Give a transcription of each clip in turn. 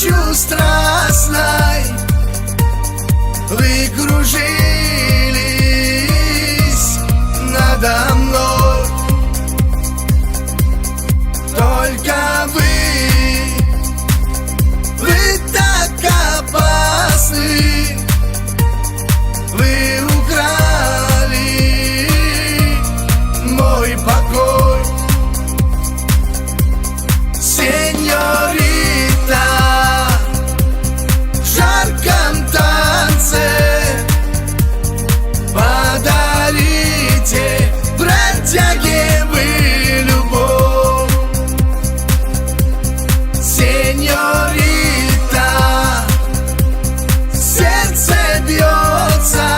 ночью страстной вы кружились надо мной. Только вы так опасны, вы украли мой покой. Сеньорита, в жарком танце подарите бродяге вы любовь. Сеньорита, сердце бьется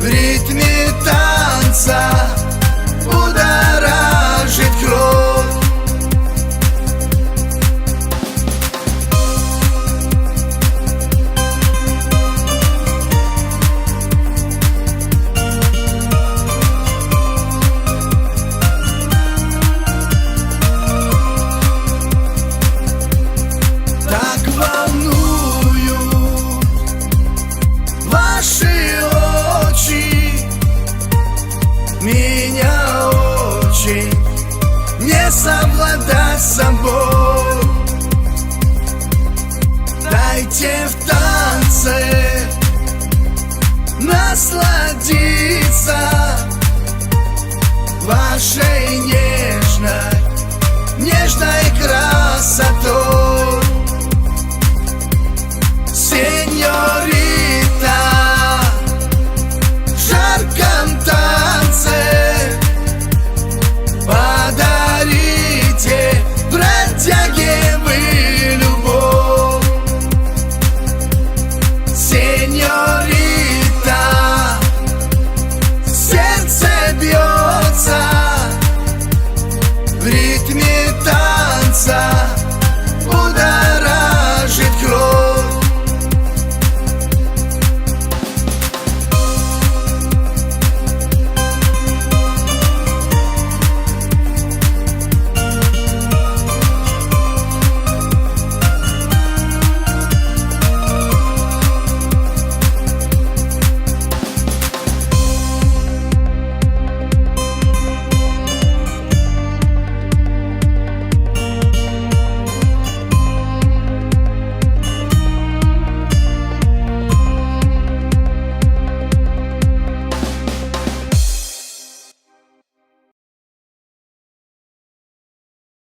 в ритме танца, будоражит кровь. Так волнуют ваши очи, меня очень не совладать с собой. Дайте в танце насладиться вашей нежной красотой.